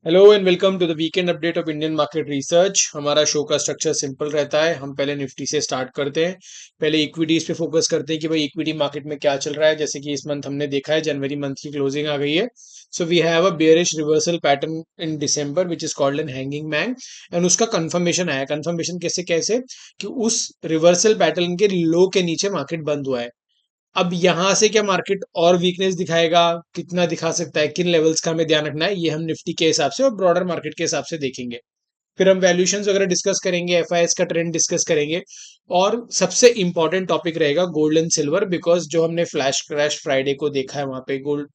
Hello and welcome to the weekend update of Indian market research. हमारा show का structure simple रहता है। हम पहले निफ्टी से स्टार्ट करते हैं। पहले इक्विटीज पे फोकस करते हैं कि भाई इक्विटी मार्केट में क्या चल रहा है। जैसे कि इस मंथ हमने देखा है जनवरी मंथ की क्लोजिंग आ गई है। So we have a bearish reversal pattern in December which is called an hanging man. And उसका कंफर्मेशन आया। कंफर्मेशन कैसे कैसे कि उस रिवर्सल पैटर्न के लो के नीचे मार्केट बंद हुआ है। अब यहां से क्या मार्केट और वीकनेस दिखाएगा, कितना दिखा सकता है, किन लेवल्स का हमें ध्यान रखना है, ये हम निफ्टी के हिसाब से और ब्रॉडर मार्केट के हिसाब से देखेंगे। फिर हम वैल्यूएशंस वगैरह डिस्कस करेंगे, एफआईएस का ट्रेंड डिस्कस करेंगे। और सबसे इंपॉर्टेंट टॉपिक रहेगा गोल्ड एंड सिल्वर, बिकॉज जो हमने फ्लैश क्रैश फ्राइडे को देखा है वहां पे गोल्ड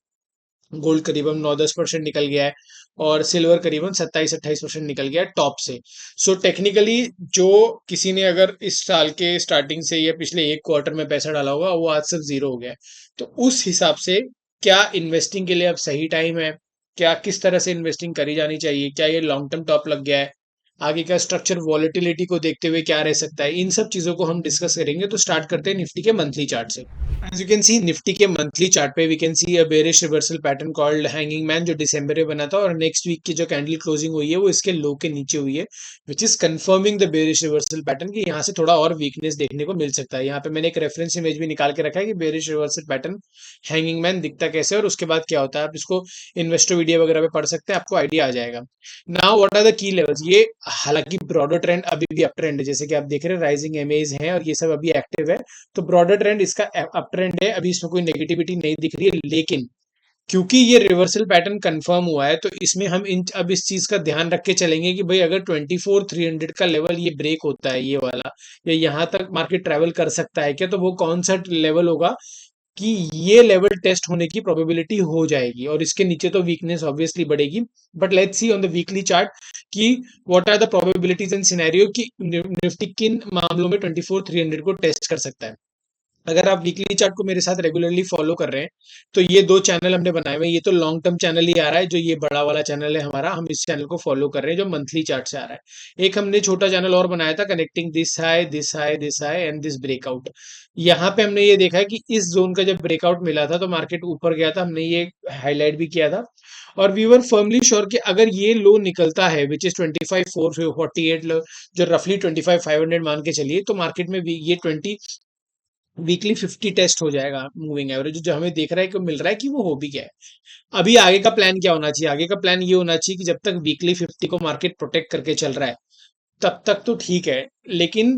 गोल्ड करीबन 9-10% निकल गया है और सिल्वर करीबन 27-28% निकल गया है टॉप से। सो टेक्निकली जो किसी ने अगर इस साल के स्टार्टिंग से या पिछले एक क्वार्टर में पैसा डाला होगा वो आज सब जीरो हो गया है। तो उस हिसाब से क्या इन्वेस्टिंग के लिए अब सही टाइम है, क्या किस तरह से इन्वेस्टिंग करी जानी चाहिए, क्या ये लॉन्ग टर्म टॉप लग गया है, आगे का स्ट्रक्चर वॉलेटिलिटी को देखते हुए क्या रह सकता है, इन सब चीजों को हम डिस्कस करेंगे। तो स्टार्ट करते हैं निफ्टी के मंथली चार्ट से। As you can see Nifty के मंथली चार्ट पे we can see a bearish reversal pattern called hanging man जो दिसंबर में बना था और नेक्स्ट वीक की जो कैंडल क्लोजिंग हुई है वो इसके लो के नीचे हुई है, which is confirming the bearish reversal pattern कि यहाँ से थोड़ा और वीकनेस देखने को मिल सकता है। यहाँ पे मैंने एक रेफरेंस इमेज भी निकाल के रखा है कि bearish reversal pattern hanging man दिखता कैसे और उसके बाद क्या होता है। आप इसको इन्वेस्टर वीडियो वगैरह पे पढ़ सकते हैं, आपको आइडिया आ जाएगा। Now what are the key levels. ये हालांकि ब्रॉडर ट्रेंड अभी भी अप ट्रेंड है, जैसे कि आप देख रहे हैं राइजिंग एमएज हैं और ये सब अभी एक्टिव है। तो ब्रॉडर ट्रेंड इसका अप ट्रेंड है, अभी इसमें कोई नेगेटिविटी नहीं दिख रही है। लेकिन क्योंकि ये रिवर्सल पैटर्न कंफर्म हुआ है तो इसमें हम अब इस चीज का ध्यान रख के चलेंगे कि भाई अगर 24,300 का लेवल ये ब्रेक होता है ये वाला, या यहाँ तक मार्केट ट्रेवल कर सकता है क्या, तो वो कौन सा लेवल होगा कि ये लेवल टेस्ट होने की प्रोबेबिलिटी हो जाएगी और इसके नीचे तो वीकनेस ऑब्वियसली बढ़ेगी। But let's see on the weekly chart कि what are the probabilities and scenario कि निफ्टी किन मामलों में 24,300 को टेस्ट कर सकता है। अगर आप वीकली चार्ट को मेरे साथ रेगुलरली फॉलो कर रहे हैं तो ये दो चैनल हमने बनाए हुए हैं। ये तो लॉन्ग टर्म चैनल ही आ रहा है, जो ये बड़ा वाला चैनल है हमारा, हम इस चैनल को फॉलो कर रहे हैं जो मंथली चार्ट से आ रहा है। एक हमने छोटा चैनल और बनाया था connecting this high this high this high and this breakout. यहाँ पे हमने ये देखा है कि इस जोन का जब ब्रेकआउट मिला था तो मार्केट ऊपर गया था, हमने ये हाईलाइट भी किया था। और वी वर फर्मली श्योर कि अगर ये लो निकलता है विच इज 25,448, जो रफली 25,500 मान के चलिए, तो मार्केट में भी ये 20 वीकली 50 टेस्ट हो जाएगा मूविंग एवरेज, जो हमें देख रहा है कि मिल रहा है कि वो हो भी गया है। अभी आगे का प्लान क्या होना चाहिए? आगे का प्लान ये होना चाहिए कि जब तक वीकली 50 को मार्केट प्रोटेक्ट करके चल रहा है तब तक तो ठीक है। लेकिन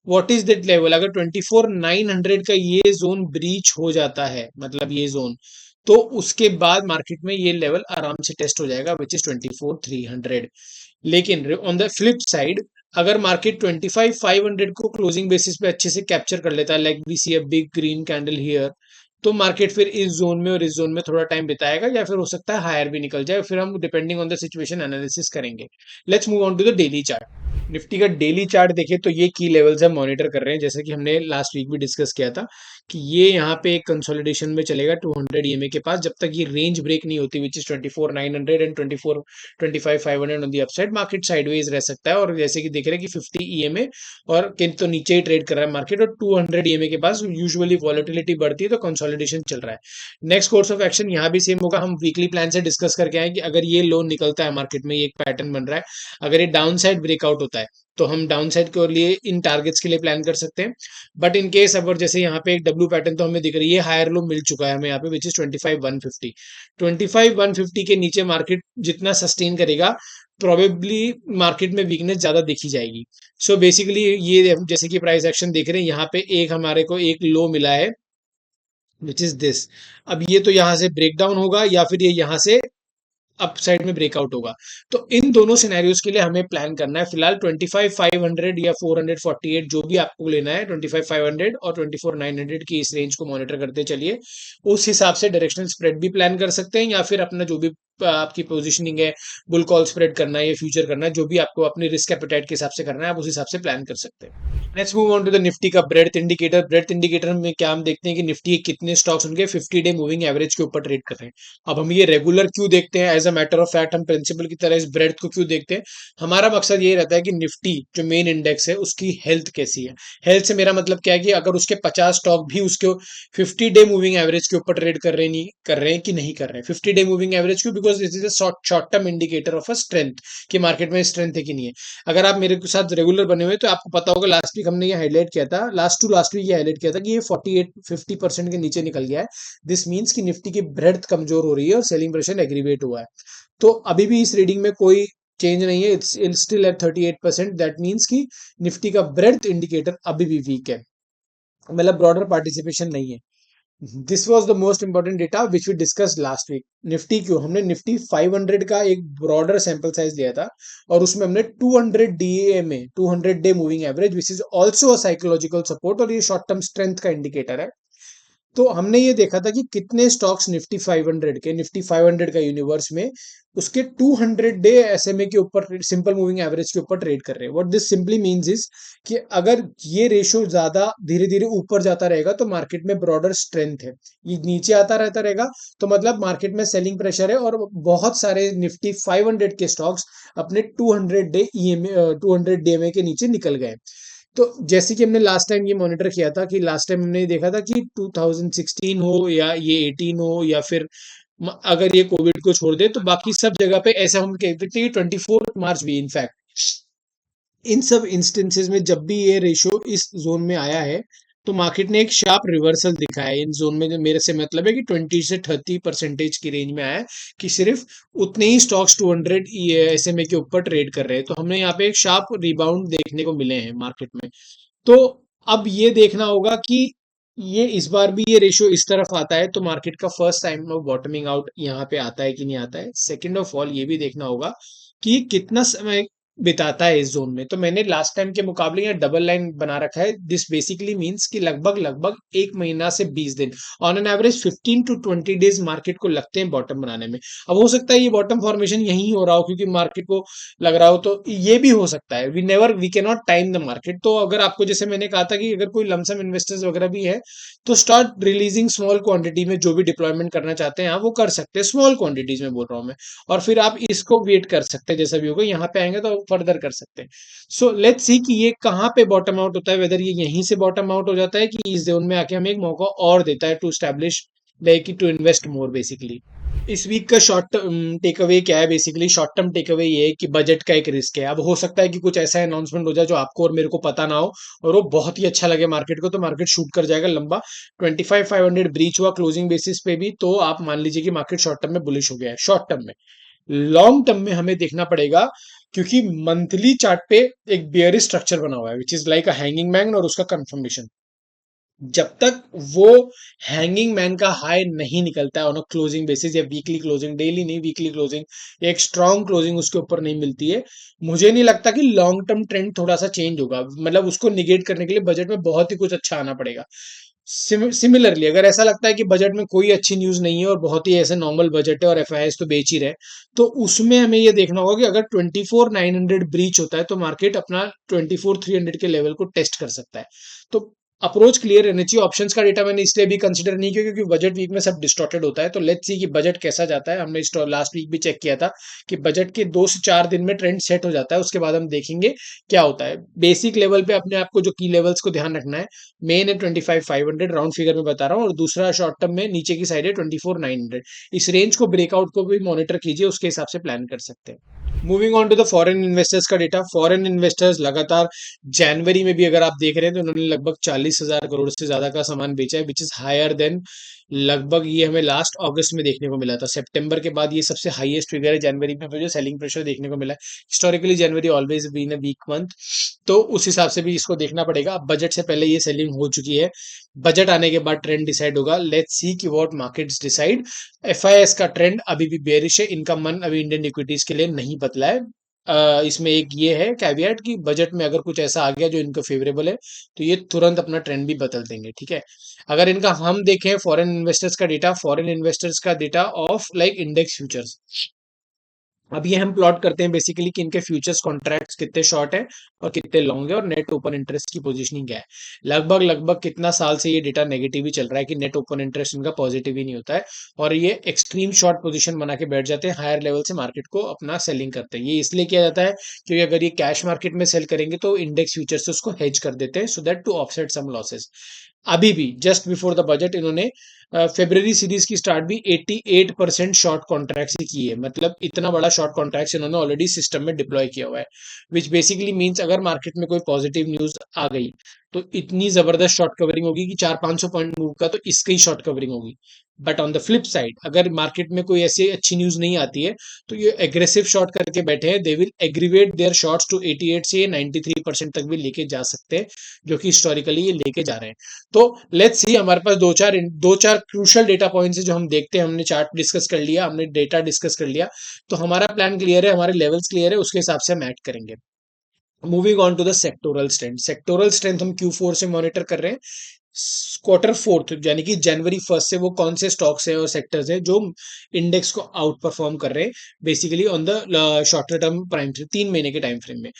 व्हाट इज दैट लेवल, अगर 24,900 का ये जोन ब्रीच हो जाता है, मतलब ये जोन, तो उसके बाद मार्केट में ये लेवल आराम से टेस्ट हो जाएगा विच इज 24,300। लेकिन ऑन द फ्लिप साइड अगर मार्केट 25,500 को क्लोजिंग बेसिस पे अच्छे से कैप्चर कर लेता है, like we see a big green candle here, तो मार्केट फिर इस जोन में और इस जोन में थोड़ा टाइम बिताएगा या फिर हो सकता है हायर भी निकल जाए। फिर हम depending on the situation analysis करेंगे। Let's move on to the daily chart. Nifty का डेली चार्ट देखें तो ये की लेवल्स हम मॉनिटर कर रहे हैं, जैसे कि हमने लास्ट वीक भी डिस्कस किया था कि ये यहाँ पे एक कंसोलिडेशन में चलेगा 200 ईएमए के पास, जब तक ये रेंज ब्रेक नहीं होती which is 24,900 and 25,500 on the upside, market sideways रह सकता है। और जैसे कि देख रहे हैं कि 50 ईएमए और किन तो नीचे ही ट्रेड कर रहा है मार्केट, और 200 ईएमए के पास यूजुअली वॉलेटिलिटी बढ़ती है तो कंसोलिडेशन चल रहा है। नेक्स्ट कोर्स ऑफ एक्शन यहाँ भी सेम होगा। हम वीकली प्लान से डिस्कस करके आए कि अगर ये लो निकलता है मार्केट में, ये एक पैटर्न बन रहा है, अगर ये डाउन साइड ब्रेकआउट होता है तो हम डाउन साइड के लिए इन टारगेट्स के लिए प्लान कर सकते हैं। बट इन केस अगर जैसे यहाँ पे एक डब्ल्यू पैटर्न तो हमें दिख रही है, हायर लो मिल चुका है हमें यहाँ पे विच इज 25,150। 25,150 के नीचे मार्केट जितना सस्टेन करेगा प्रोबेबली मार्केट में वीकनेस ज्यादा देखी जाएगी। सो बेसिकली ये जैसे कि प्राइस एक्शन देख रहे हैं, यहाँ पे एक हमारे को एक लो मिला है विच इज दिस। अब ये तो यहाँ से ब्रेक डाउन होगा या फिर ये यहाँ से अप साइड में ब्रेकआउट होगा। तो इन दोनों सिनेरियोज के लिए हमें प्लान करना है। फिलहाल 25,500 या 448 जो भी आपको लेना है, 25,500 और 24,900 की इस रेंज को मॉनिटर करते चलिए। उस हिसाब से डायरेक्शनल स्प्रेड भी प्लान कर सकते हैं या फिर अपना जो भी आपकी पोजीशनिंग है, बुल कॉल स्प्रेड करना है या फ्यूचर करना है, जो भी आपको अपनी रिस्क एपेटाइट के हिसाब से करना है आप उस हिसाब से प्लान कर सकते हैं। Let's move on to the Nifty का ब्रेडथ इंडिकेटर। ब्रेडथ इंडिकेटर में क्या हम देखते हैं कि निफ्टी के कितने स्टॉक्स उनके 50 डे मूविंग एवरेज के ऊपर ट्रेड कर रहे हैं। अब हम ये रेगुलर क्यों देखते हैं, as a matter of fact हम प्रिंसिपल की तरह इस ब्रेडथ को क्यों देखते हैं? हमारा मकसद ये रहता है कि निफ्टी जो मेन इंडेक्स है उसकी हेल्थ कैसी है। हेल्थ से मेरा मतलब क्या है कि अगर उसके 50 स्टॉक भी उसके 50 डे मूविंग एवरेज के ऊपर ट्रेड कर रहे हैं, नहीं कर रहे हैं कि नहीं कर रहे हैं। 50 डे मूविंग एवरेज क्यों? Because because this is a short term indicator of a strength कि मार्केट में स्ट्रेंथ है कि नहीं है। अगर आप मेरे साथ रेगुलर बने हुए तो आपको पता होगा लास्ट वीक हमने ये हाईलाइट किया था, लास्ट वीक ये हाईलाइट किया था कि ये 48-50% के नीचे निकल गया है। दिस मीन्स कि निफ्टी की ब्रेड्थ कमजोर हो रही है और सेलिंग प्रेशर एग्रीवेट हुआ है। तो अभी भी इस रीडिंग में कोई चेंज नहीं है, it's still at 38%। That means कि निफ्टी का ब्रेड्थ इंडिकेटर अभी भी वीक है, मतलब ब्रॉडर पार्टिसिपेशन नहीं है। This was the most important data which we discuss last week. Nifty क्यों, हमने निफ्टी 500 का एक ब्रॉडर सैंपल साइज लिया था और उसमें हमने 200 डीए में 200 day moving average which is also a psychological support, और ये शॉर्ट टर्म स्ट्रेंथ का इंडिकेटर है। तो हमने ये देखा था कि कितने स्टॉक्स निफ्टी 500 का यूनिवर्स में उसके 200 डे एसएमए के ऊपर, सिंपल मूविंग एवरेज के ऊपर ट्रेड कर रहे हैं। What this simply means is कि अगर ये रेशियो ज्यादा धीरे धीरे ऊपर जाता रहेगा तो मार्केट में ब्रॉडर स्ट्रेंथ है, ये नीचे आता रहता रहेगा तो मतलब मार्केट में सेलिंग प्रेशर है, और बहुत सारे निफ्टी 500 के स्टॉक्स अपने 200 डे के नीचे निकल गए। तो जैसे कि हमने लास्ट टाइम ये मॉनिटर किया था कि लास्ट टाइम हमने देखा था कि 2016 हो या ये 18 हो या फिर अगर ये कोविड को छोड़ दे तो बाकी सब जगह पे ऐसा हम कहते थे कि 24 मार्च भी इनफैक्ट, इन सब इंस्टेंसेस में जब भी ये रेशियो इस जोन में आया है तो मार्केट ने एक शार्प रिवर्सल दिखाया है इन जोन में। जो मेरे से मतलब है कि 20 से 30% की रेंज में आया है कि सिर्फ उतने ही स्टॉक्स 200 एसएमए के ऊपर ट्रेड कर रहे हैं। तो हमने यहाँ पे एक शार्प रिबाउंड देखने को मिले हैं मार्केट में। तो अब ये देखना होगा कि ये इस बार भी ये रेशियो इस तरफ आता है तो मार्केट का first time of bottoming out यहाँ पे आता है कि नहीं आता है। सेकेंड ऑफ ऑल ये भी देखना होगा कि कितना समय बिताता है इस जोन में। तो मैंने लास्ट टाइम के मुकाबले यहाँ डबल लाइन बना रखा है। दिस बेसिकली मींस कि लगभग लगभग 1 महीना से 20 दिन, on an average 15 to 20 days market को लगते हैं बॉटम बनाने में। अब हो सकता है ये बॉटम फॉर्मेशन यहीं हो रहा हो क्योंकि मार्केट को लग रहा हो, तो ये भी हो सकता है। We can not time the market. तो अगर आपको, जैसे मैंने कहा था कि अगर कोई लमसम इन्वेस्टर्स वगैरह भी है तो स्टार्ट रिलीजिंग स्मॉल क्वांटिटी में, जो भी डिप्लॉयमेंट करना चाहते हैं आप वो कर सकते हैं, स्मॉल क्वांटिटीज में बोल रहा हूँ मैं। और फिर आप इसको वेट कर सकते हैं, जैसा भी होगा यहाँ पे आएंगे तो फर्दर कर सकते हैं। सो लेट्स सी कि ये कहाँ पे बॉटम आउट होता है, वेदर ये यहीं से बॉटम आउट हो जाता है कि इस जोन में आके हमें एक मौका और देता है to establish, like to invest more basically. इस वीक का शॉर्ट टर्म टेक अवे क्या है, basically short term takeaway ये है कि बजट का एक रिस्क है। अब हो सकता है कि कुछ ऐसा अनाउंसमेंट हो जाए जो आपको और मेरे को पता ना हो और वो बहुत ही अच्छा लगे मार्केट को, तो मार्केट शूट कर जाएगा लंबा। 25,500 ब्रीच हुआ क्लोजिंग बेसिस पे भी तो आप मान लीजिए कि मार्केट शॉर्ट टर्म में बुलिश हो गया है। शॉर्ट टर्म में, लॉन्ग टर्म में हमें देखना पड़ेगा क्योंकि मंथली चार्ट पे एक बेयरिश स्ट्रक्चर बना हुआ है which is like a hanging man, और उसका कंफर्मेशन जब तक वो हैंगिंग मैन का हाई नहीं निकलता है ऑन अ क्लोजिंग बेसिस या वीकली क्लोजिंग, डेली नहीं वीकली क्लोजिंग, एक स्ट्रॉन्ग क्लोजिंग उसके ऊपर नहीं मिलती है, मुझे नहीं लगता कि लॉन्ग टर्म ट्रेंड थोड़ा सा चेंज होगा। मतलब उसको निगेट करने के लिए बजट में बहुत ही कुछ अच्छा आना पड़ेगा। सिमिलरली अगर ऐसा लगता है कि बजट में कोई अच्छी न्यूज नहीं है और बहुत ही ऐसे नॉर्मल बजट है और एफआईआईस तो बेच ही रहे, तो उसमें हमें ये देखना होगा कि अगर 24,900 ब्रीच होता है तो मार्केट अपना 24,300 के लेवल को टेस्ट कर सकता है। तो अप्रोच क्लियर रहनी चाहिए। ऑप्शंस का डेटा मैंने इसलिए भी कंसीडर नहीं किया क्योंकि बजट वीक में सब डिस्टॉर्टेड होता है। तो लेट्स सी कि बजट कैसा जाता है। हमने लास्ट वीक भी चेक किया था कि बजट के 2 से 4 दिन में ट्रेंड सेट हो जाता है, उसके बाद हम देखेंगे क्या होता है। बेसिक लेवल पे अपने आप को जो की लेवल्स को ध्यान रखना है, मेन है 25,500 राउंड फिगर में बता रहा हूँ, और दूसरा शॉर्ट टर्म में नीचे की साइड है 24,900। इस रेंज को ब्रेकआउट को भी मॉनिटर कीजिए, उसके हिसाब से प्लान कर सकते हैं। Moving on to the foreign investors का डेटा। फॉरेन इन्वेस्टर्स लगातार जनवरी में भी अगर आप देख रहे हैं तो उन्होंने लगभग 40,000 करोड़ से ज्यादा का सामान बेचा है, विच इज हायर देन लगभग ये हमें लास्ट अगस्त में देखने को मिला था। सितंबर के बाद ये सबसे हाईएस्ट फिगर है। जनवरी में मुझे सेलिंग प्रेशर देखने को मिला है। Historically January always been a weak month, तो उस हिसाब से भी इसको देखना पड़ेगा। अब बजट से पहले ये सेलिंग हो चुकी है, बजट आने के बाद ट्रेंड डिसाइड होगा। लेट्स सी कि व्हाट मार्केट्स डिसाइड। एफआईएस का ट्रेंड अभी भी बेरिश है, इनका मन अभी इंडियन इक्विटीज के लिए नहीं बदला है। इसमें एक ये है कैविएट कि बजट में अगर कुछ ऐसा आ गया जो इनको फेवरेबल है तो ये तुरंत अपना ट्रेंड भी बदल देंगे, ठीक है। अगर इनका हम देखें फॉरेन इन्वेस्टर्स का डेटा, फॉरेन इन्वेस्टर्स का data of like index futures, अब ये हम प्लॉट करते हैं बेसिकली कि इनके फ्यूचर्स कॉन्ट्रैक्ट्स कितने शॉर्ट है और कितने लॉन्ग है और नेट ओपन इंटरेस्ट की पोजीशनिंग क्या है। लगभग लगभग कितना साल से ये डेटा नेगेटिव ही चल रहा है कि नेट ओपन इंटरेस्ट इनका पॉजिटिव ही नहीं होता है, और ये एक्सट्रीम शॉर्ट पोजीशन बना के बैठ जाते हैं, हायर लेवल से मार्केट को अपना सेलिंग करते हैं। ये इसलिए किया जाता है क्योंकि अगर ये कैश मार्केट में सेल करेंगे तो इंडेक्स फ्यूचर से उसको हेज कर देते हैं, so that to offset some losses. अभी भी जस्ट बिफोर द बजट इन्होंने फेब्रवरी सीरीज की स्टार्ट भी 88% शॉर्ट कॉन्ट्रैक्ट से की है, मतलब इतना बड़ा शॉर्ट कॉन्ट्रैक्ट इन्होंने ऑलरेडी सिस्टम में डिप्लॉय किया हुआ है, विच बेसिकली मीन्स अगर मार्केट में कोई पॉजिटिव न्यूज आ गई तो इतनी जबरदस्त शॉर्ट कवरिंग होगी कि 400-500 पॉइंट मूव का तो इसकी ही शॉर्ट कवरिंग होगी। But on the flip side अगर मार्केट में कोई ऐसी अच्छी न्यूज नहीं आती है तो ये एग्रेसिव शॉर्ट करके बैठे हैं, they will aggravate their shorts to 88 से 93% तक भी लेके जा सकते हैं, जो कि हिस्टोरिकली ये लेके जा रहे हैं। तो लेट्स सी, हमारे पास दो चार क्रूशल डेटा पॉइंट्स है जो हम देखते हैं। हमने चार्ट डिस्कस कर लिया, हमने डेटा डिस्कस कर लिया, तो हमारा प्लान क्लियर है, हमारे लेवल्स क्लियर है, उसके हिसाब से हम ऐड करेंगे। Moving on to the sectoral strength, sectoral strength हम Q4 से मॉनिटर कर रहे हैं। क्वार्टर फोर्थ यानी कि जनवरी 1 से वो कौन से स्टॉक्स हैं और सेक्टर्स हैं जो इंडेक्स को आउट परफॉर्म कर रहे हैं, basically on the shorter term prime 3 महीने के टाइम फ्रेम में।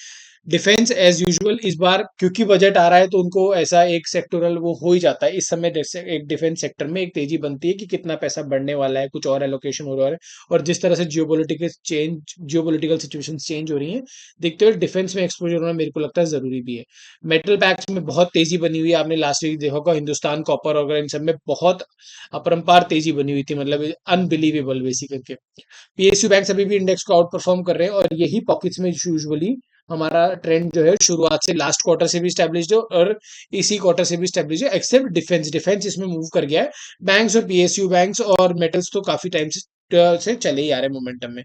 डिफेंस एज यूजुअल इस बार क्योंकि बजट आ रहा है तो उनको ऐसा एक सेक्टोरल वो हो ही जाता है इस समय, जैसे एक डिफेंस सेक्टर में एक तेजी बनती है कि कितना पैसा बढ़ने वाला है, कुछ और एलोकेशन हो रहा है, और जिस तरह से जियोपॉलिटिकल सिचुएशन चेंज हो रही है, देखते हुए डिफेंस में एक्सपोजर होना मेरे को लगता है जरूरी भी है। मेटल पैक्स में बहुत तेजी बनी हुई है, आपने लास्ट वीक देखा होगा, हिंदुस्तान कॉपर वगैरह इन सब में बहुत अपरंपार तेजी बनी हुई थी, मतलब अनबिलीवेबल बेसिक करके। पीएसयू बैंक अभी भी इंडेक्स को आउट परफॉर्म कर रहे हैं, और यही पॉकेट्स में यूजुअली हमारा ट्रेंड जो है शुरुआत से लास्ट क्वार्टर से भी स्टैब्लिश्ड है और इसी क्वार्टर से भी स्टैब्लिश है, एक्सेप्ट डिफेंस, डिफेंस इसमें मूव कर गया है। बैंक्स और पीएसयू बैंक्स और मेटल्स तो काफी टाइम से चले ही आ रहे हैं मोमेंटम में।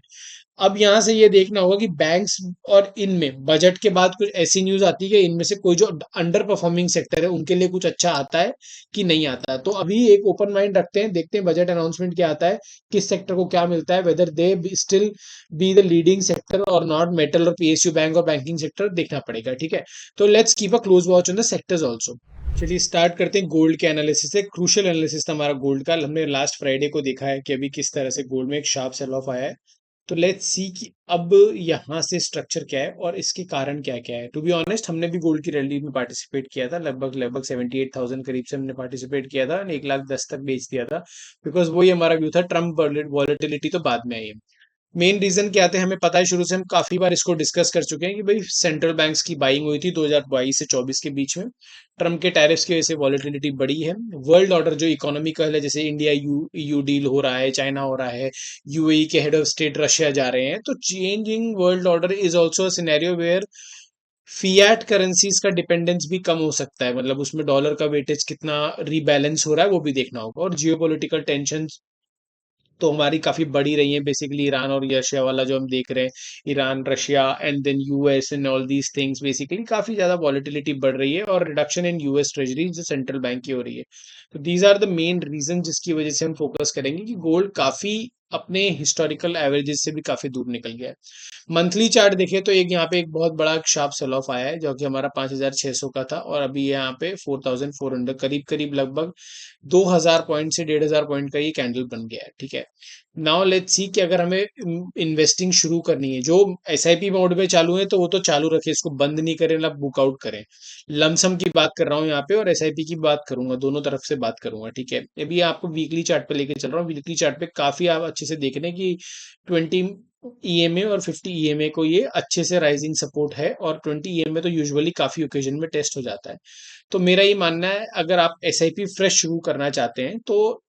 अब यहां से ये देखना होगा कि बैंक्स और इनमें बजट के बाद कुछ ऐसी न्यूज आती है कि इनमें से कोई जो अंडर परफॉर्मिंग सेक्टर है उनके लिए कुछ अच्छा आता है कि नहीं आता है। तो अभी एक ओपन माइंड रखते हैं, देखते हैं बजट अनाउंसमेंट क्या आता है, किस सेक्टर को क्या मिलता है, whether they still be the leading sector और नॉट। मेटल और पीएसयू बैंक और बैंकिंग सेक्टर देखना पड़ेगा, ठीक है। तो let's keep a close watch on the sectors also. चलिए स्टार्ट करते हैं गोल्ड के एनालिसिस से। क्रूशियल एनालिसिस था हमारा गोल्ड का, हमने लास्ट फ्राइडे को देखा है कि अभी किस तरह से गोल्ड में एक शार्प सेल ऑफ आया है। तो लेट्स सी कि अब यहाँ से स्ट्रक्चर क्या है और इसके कारण क्या क्या है। टू बी ऑनेस्ट हमने भी गोल्ड की रैली में पार्टिसिपेट किया था, लगभग लगभग 78,000 करीब से हमने पार्टिसिपेट किया था, 1,10,000 तक बेच दिया था, बिकॉज वही हमारा व्यू था। ट्रम्प वॉलेटिलिटी तो बाद में आई है। मेन रीजन क्या थे हमें पता है, शुरू से हम काफी बार इसको डिस्कस कर चुके हैं कि भाई सेंट्रल बैंक्स की बाइंग हुई थी 2022 से 24 के बीच में, ट्रम्प के टैरिफ्स की वजह से वॉलेटिलिटी बढ़ी है। वर्ल्ड ऑर्डर जो इकोनॉमिकल है, जैसे इंडिया यू डील हो रहा है, चाइना हो रहा है, यूएई के हेड ऑफ स्टेट रशिया जा रहे हैं, तो changing world order is also a scenario where fiat currencies का डिपेंडेंस भी कम हो सकता है, मतलब उसमें डॉलर का वेटेज कितना रीबैलेंस हो रहा है वो भी देखना होगा। और जियोपॉलिटिकल टेंशन तो हमारी काफी बढ़ी रही है, बेसिकली ईरान और रशिया वाला जो हम देख रहे हैं, Iran Russia and then US and all these things, basically काफी ज्यादा वॉलेटिलिटी बढ़ रही है और रिडक्शन इन यूएस ट्रेजरी जो सेंट्रल बैंक की हो रही है। तो these are the main reason जिसकी वजह से हम फोकस करेंगे कि गोल्ड काफी अपने हिस्टोरिकल एवरेजेस से भी काफी दूर निकल गया है। मंथली चार्ट देखें तो एक यहाँ पे एक बहुत बड़ा शार्प सेल ऑफ आया है जो कि हमारा 5,600 का था, और अभी यहाँ पे 4,400 करीब करीब लगभग 2,000 पॉइंट से 1,500 पॉइंट का ये कैंडल बन गया है, ठीक है। नाउ लेट्स सी कि अगर हमें इन्वेस्टिंग शुरू करनी है, जो एसआईपी मोड में चालू है तो वो तो चालू रखे, इसको बंद नहीं करें ना बुकआउट करें। लमसम की बात कर रहा हूँ यहाँ पे और एसआईपी की बात करूंगा, दोनों तरफ से बात करूंगा, ठीक है। अभी आपको वीकली चार्ट पे लेके चल रहा हूँ, वीकली चार्ट पे काफी आप अच्छे से देख रहे हैं कि 20 ईएमए और 50 ईएमए को ये अच्छे से राइजिंग सपोर्ट है, और 20 ईएमए तो यूजुअली काफी ओकेजन में टेस्ट हो जाता है। तो मेरा ये मानना है अगर आप एसआईपी फ्रेश शुरू करना चाहते हैं तो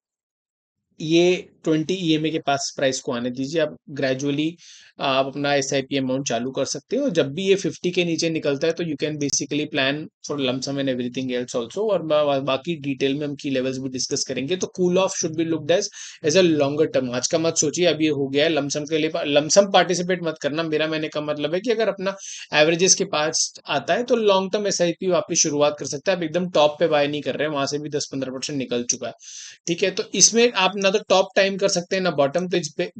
ये 20 ईएमए के पास प्राइस को आने दीजिए, आप ग्रेजुअली आप अपना एसआईपी अमाउंट चालू कर सकते हो। जब भी ये 50 के नीचे निकलता है तो you can basically plan for lump sum and everything else also, और बाकी डिटेल में हम की लेवल्स भी डिस्कस करेंगे। तो cool off should be looked as a longer term. आज का मत सोचिए अब ये हो गया है लमसम के लिए, लमसम पार्टिसिपेट मत करना। मेरा मैंने का मतलब है कि अगर अपना एवरेजेस के पास आता है तो लॉन्ग टर्म एसआईपी वापस शुरुआत कर सकता है। आप एकदम टॉप पे बाय नहीं कर रहे हैं, वहां से भी 10-15% निकल चुका है, ठीक है। तो इसमें आप ना तो टॉप टाइम कर सकते हैं ना बॉटम, तो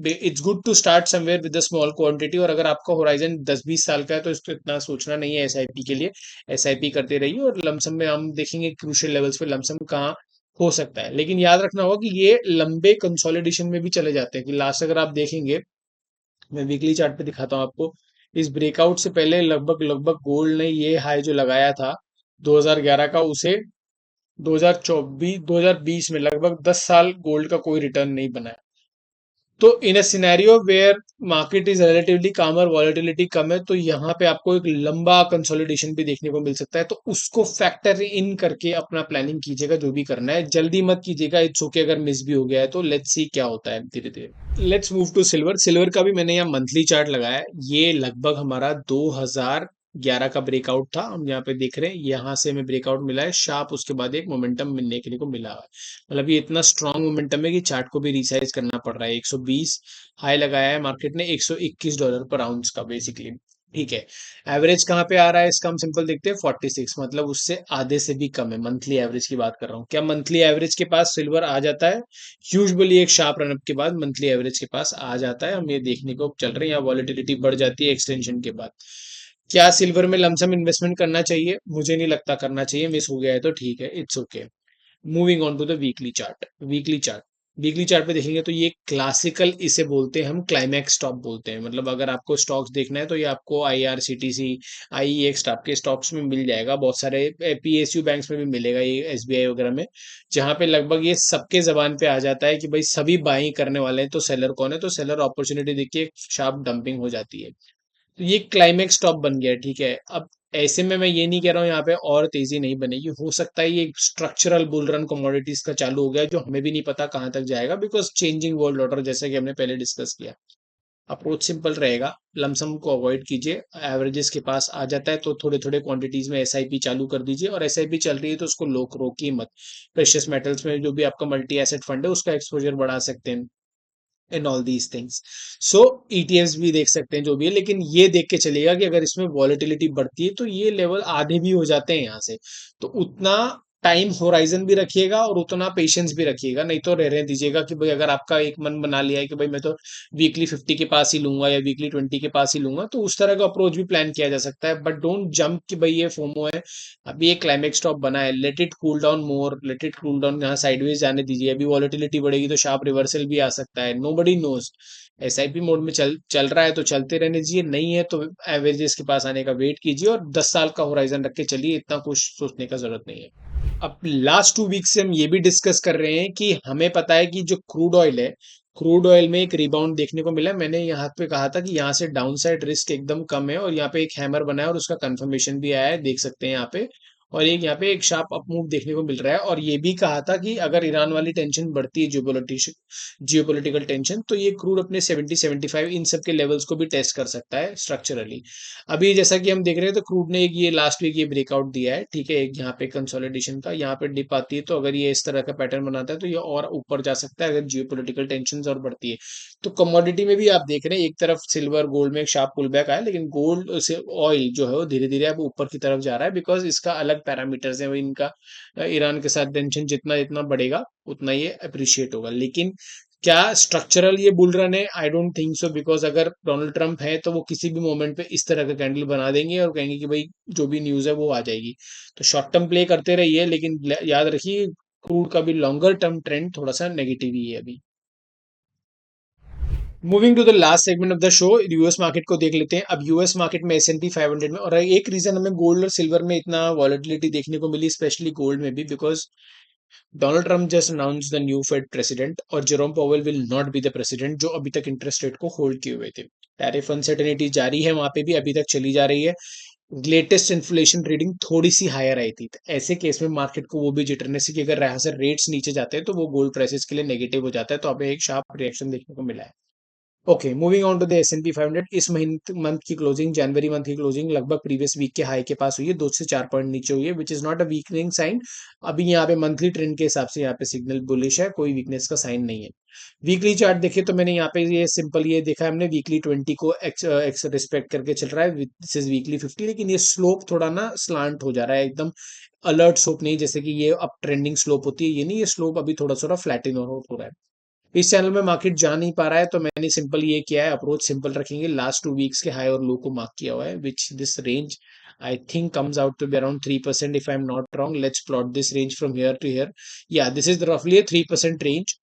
it's good to start somewhere with a small quantity. और अगर आपका होराइजन 10-20 साल का है तो इसको इतना सोचना नहीं है एसआईपी के लिए, एसआईपी करते रहिए और लमसम में हम देखेंगे क्रूशियल लेवल्स पे लमसम कहाँ हो सकता है। लेकिन याद रखना होगा कि ये लंबे कंसोलिडेशन में भी चले जाते हैं, कि लास्ट अगर आप देखेंगे, मैं वीकली चार्ट पे दिखाता हूँ आपको, इस ब्रेकआउट से पहले लगभग लगभग गोल्ड ने ये हाई जो लगाया था 2011 का, उसे 2024 2020 में लगभग 10 साल गोल्ड का कोई रिटर्न नहीं बना है। तो in a scenario where market is relatively कम और वॉलेटिलिटी कम है, तो यहाँ पे आपको एक लंबा कंसोलिडेशन भी देखने को मिल सकता है, तो उसको फैक्टर इन करके अपना प्लानिंग कीजिएगा, जो भी करना है जल्दी मत कीजिएगा। इट्स ओके अगर मिस भी हो गया है तो लेट्स सी क्या होता है धीरे धीरे। Let's move to silver. Silver का भी मैंने यहाँ मंथली चार्ट लगाया है। ये लगभग हमारा 2011 का ब्रेकआउट था, हम यहाँ पे देख रहे हैं, यहाँ से हमें ब्रेकआउट मिला है शार्प, उसके बाद एक मोमेंटम मिलने के लिए को मिला है। मतलब ये इतना स्ट्रांग मोमेंटम है कि चार्ट को भी रिसाइज करना पड़ रहा है। 120 हाई लगाया है मार्केट ने $121 पर आउंस का बेसिकली। ठीक है, एवरेज कहाँ पे आ रहा है इसका हम सिंपल देखते हैं, 46, मतलब उससे आधे से भी कम है। मंथली एवरेज की बात कर रहा हूँ। क्या मंथली एवरेज के पास सिल्वर आ जाता है? यूजुअली एक शार्प रनअप के बाद मंथली एवरेज के पास आ जाता है, हम ये देखने को चल रहे हैं। यहाँ वॉलेटिलिटी बढ़ जाती है एक्सटेंशन के बाद। क्या सिल्वर में लमसम इन्वेस्टमेंट करना चाहिए? मुझे नहीं लगता करना चाहिए, मिस हो गया है तो ठीक है, it's okay. Moving on to the weekly chart. Weekly chart पे देखेंगे तो ये क्लासिकल, इसे बोलते हैं हम क्लाइमैक्स स्टॉक बोलते हैं। मतलब अगर आपको स्टॉक्स देखना है तो ये आपको IRCTC, IEX टाइप के स्टॉक्स में मिल जाएगा, बहुत सारे PSU बैंक्स में भी मिलेगा, ये SBI वगैरह में, जहां पे लगभग ये सबके जबान पे आ जाता है कि भाई सभी बाइंग करने वाले हैं, तो सेलर कौन है, तो सेलर अपॉर्चुनिटी देख के शार्प डंपिंग हो जाती है। तो ये क्लाइमेक्स टॉप बन गया है, ठीक है। अब ऐसे में मैं ये नहीं कह रहा हूँ यहाँ पे और तेजी नहीं बनेगी, हो सकता है ये स्ट्रक्चरल बुल रन कमोडिटीज का चालू हो गया है, जो हमें भी नहीं पता कहाँ तक जाएगा, बिकॉज चेंजिंग वर्ल्ड ऑर्डर, जैसा कि हमने पहले डिस्कस किया। अप्रोच सिंपल रहेगा, लमसम को अवॉइड कीजिए। एवरेजेस के पास आ जाता है तो थोड़े थोड़े क्वांटिटीज में SIP चालू कर दीजिए, और SIP चल रही है तो उसको रोकिए मत। प्रेशियस मेटल्स में जो भी आपका मल्टी एसेट फंड है उसका एक्सपोजर बढ़ा सकते हैं, and all these things. So ETFs भी देख सकते हैं जो भी है, लेकिन ये देख के चलिएगा कि अगर इसमें वॉलेटिलिटी बढ़ती है तो ये लेवल आधे भी हो जाते हैं यहाँ से, तो उतना टाइम होराइजन भी रखिएगा और उतना पेशेंस भी रखिएगा। नहीं तो रहने दीजिएगा कि भाई अगर आपका एक मन बना लिया है कि भाई मैं तो वीकली 50 के पास ही लूंगा या वीकली 20 के पास ही लूंगा, तो उस तरह का अप्रोच भी प्लान किया जा सकता है, बट डोंट जंप कि भाई ये फोमो है, अभी ये क्लाइमेक्स टॉप बना है, let it cool down more, let it cool down, यहाँ साइडवेज जाने दीजिए। अभी वॉलेटिलिटी बढ़ेगी तो शार्प रिवर्सल भी आ सकता है, नोबडी नोज। SIP मोड में चल चल रहा है तो चलते रहने दीजिए, नहीं है तो एवरेजेस के पास आने का वेट कीजिए, और 10 साल का होराइजन रख के चलिए, इतना कुछ सोचने का जरूरत नहीं है। अब लास्ट 2 वीक से हम ये भी डिस्कस कर रहे हैं कि हमें पता है कि जो क्रूड ऑयल है, क्रूड ऑयल में एक रिबाउंड देखने को मिला है। मैंने यहाँ पे कहा था कि यहाँ से डाउनसाइड रिस्क एकदम कम है, और यहाँ पे एक हैमर बना है और उसका कंफर्मेशन भी आया है, देख सकते हैं यहाँ पे। और एक यहाँ पे एक शार्प अप मूव देखने को मिल रहा है, और ये भी कहा था कि अगर ईरान वाली टेंशन बढ़ती है, जियोपॉलिटिकल टेंशन, तो ये क्रूड अपने 70-75 इन सब के लेवल्स को भी टेस्ट कर सकता है स्ट्रक्चरली। अभी जैसा कि हम देख रहे हैं तो क्रूड ने एक ये लास्ट वीक ये ब्रेकआउट दिया है, ठीक है, एक यहाँ पे कंसोलिडेशन का, यहाँ पे डिप आती है, तो अगर ये इस तरह का पैटर्न बनाता है तो ये और ऊपर जा सकता है अगर जियोपॉलिटिकल टेंशन और बढ़ती है। तो कमोडिटी में भी आप देख रहे हैं एक तरफ सिल्वर गोल्ड में एक शार्प पुल बैक आया, लेकिन गोल्ड से ऑयल जो है वो धीरे धीरे अब ऊपर की तरफ जा रहा है, बिकॉज इसका अलग पैरामीटर्स है वो इनका। ईरान के साथ टेंशन जितना जितना बढ़ेगा उतना ये अप्रिशिएट होगा, लेकिन क्या स्ट्रक्चरल ये बुल रन है? I don't think so, because अगर डोनाल्ड ट्रंप है तो वो किसी भी मोमेंट पे इस तरह का कैंडल बना देंगे और कहेंगे कि भाई जो भी न्यूज है वो आ जाएगी। तो शॉर्ट टर्म प्ले करते रहिए, लेकिन याद रखिए क्रूड का भी लॉन्गर टर्म ट्रेंड थोड़ा सा नेगेटिव ही है अभी। Moving to the last segment of the show, US market को देख लेते हैं। अब यूएस मार्केट में S&P 500 में, और एक रीजन हमें गोल्ड और सिल्वर में इतना वॉलेटिलिटी देखने को मिली, स्पेशली गोल्ड में भी, because Donald Trump just announce the new Fed president, और Jerome Powell will not be the president, जो अभी तक इंटरेस्ट रेट को होल्ड किए हुए थे। टैरिफ अनसर्टेनिटी जारी है वहां पे भी, अभी तक चली जा रही है। लेटेस्ट इन्फ्लेशन रीडिंग थोड़ी सी हायर आई थी, तो ऐसे केस में मार्केट को वो भी जिटरनेस है कि अगर यहाँ से रेट्स नीचे जाते हैं तो वो गोल्ड प्राइसेस के लिए नेगेटिव हो जाता है, तो हमें एक शार्प रिएक्शन देखने को मिला है। Okay, moving on to the S&P 500। इस महीने मंथ की क्लोजिंग, जनवरी मंथ की क्लोजिंग लगभग प्रीवियस वीक के हाई के पास हुई है, 2 से 4 पॉइंट नीचे हुई है, which is not a weakening sign. अभी यहाँ पे मंथली ट्रेंड के हिसाब से यहाँ पे सिग्नल बुलिश है, कोई वीकनेस का साइन नहीं है। वीकली चार्ट देखिए तो मैंने यहाँ पे ये सिंपल ये देखा है हमने, वीकली 20 को एक्स रिस्पेक्ट करके चल रहा है, दिस इज वीकली 50, लेकिन ये स्लोप थोड़ा ना स्लांट हो जा रहा है, एकदम अलर्ट स्लोप नहीं, जैसे कि ये अप ट्रेंडिंग स्लोप होती है, ये नहीं, ये स्लोप अभी थोड़ा थोड़ा फ्लैटिन हो रहा है। इस चैनल में मार्केट जा नहीं पा रहा है, तो मैंने सिंपल ये किया है, अप्रोच सिंपल रखेंगे, लास्ट 2 वीक्स के हाई और लो को मार्क किया हुआ है, which this range I think comes out to be around 3%, if I am not wrong. Let's plot this range from here to here. या दिस इज रफली a 3% range,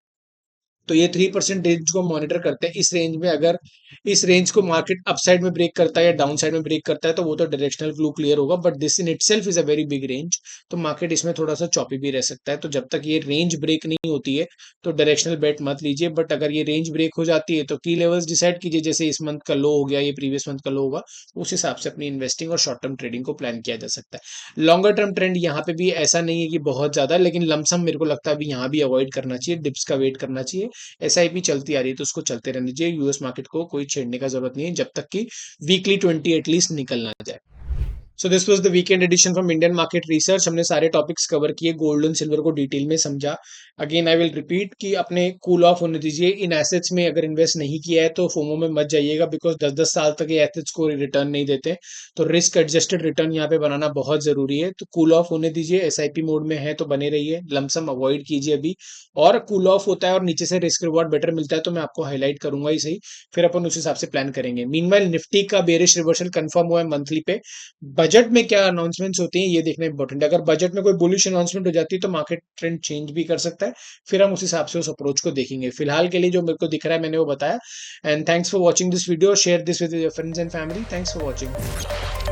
तो ये 3% रेंज को मॉनिटर करते हैं। इस रेंज में अगर इस रेंज को मार्केट अपसाइड में ब्रेक करता है या डाउन साइड में ब्रेक करता है तो वो तो डायरेक्शनल क्लू क्लियर होगा, but this in itself is a very big range, तो मार्केट इसमें थोड़ा सा चॉपी भी रह सकता है। तो जब तक ये रेंज ब्रेक नहीं होती है तो डायरेक्शनल बेट मत लीजिए, बट अगर ये रेंज ब्रेक हो जाती है तो की लेवल्स डिसाइड कीजिए, जैसे इस मंथ का लो हो गया, ये प्रीवियस मंथ का लो होगा, उस हिसाब से अपनी इन्वेस्टिंग और शॉर्ट टर्म ट्रेडिंग को प्लान किया जा सकता है। लॉन्गर टर्म ट्रेंड यहाँ पे भी ऐसा नहीं है कि बहुत ज्यादा, लेकिन लमसम मेरे को लगता है अभी यहाँ भी अवॉइड करना चाहिए, डिप्स का वेट करना चाहिए। एसआईपी चलती आ रही है तो उसको चलते रहने दीजिए, यूएस मार्केट को कोई छेड़ने का जरूरत नहीं है जब तक कि वीकली 20 एटलीस्ट निकल ना जाए। So this was the weekend edition from Indian market research. हमने सारे टॉपिक्स कवर किए, गोल्ड और सिल्वर को डिटेल में समझा। अगेन आई विल रिपीट कि अपने कूल ऑफ होने दीजिए। इन एसेट्स में अगर इन्वेस्ट नहीं किया है तो फोमो में मत जाइएगा, बिकॉज 10-10 साल तक ये एसेट्स को रिटर्न नहीं देते। तो रिस्क एडजस्टेड रिटर्न यहाँ पे बनाना बहुत जरूरी है। तो कूल ऑफ होने दीजिए, एसआईपी मोड में है तो बने रहिए, लमसम अवॉइड कीजिए अभी। और कूल ऑफ होता है और नीचे से रिस्क रिवॉर्ड बेटर मिलता है तो मैं आपको हाईलाइट करूंगा ही सही, फिर अपन उस हिसाब से प्लान करेंगे। मीनवाइल निफ्टी का बेरिश रिवर्सल कंफर्म हुआ है मंथली पे। बजट में क्या अनाउंसमेंट्स होती हैं ये देखना इंपॉर्टेंट है। अगर बजट में कोई बुलिश अनाउंसमेंट हो जाती है तो मार्केट ट्रेंड चेंज भी कर सकता है, फिर हम उस हिसाब से उस अप्रोच को देखेंगे। फिलहाल के लिए जो मेरे को दिख रहा है मैंने वो बताया। And thanks for watching this video, share this with your friends and family. Thanks for watching.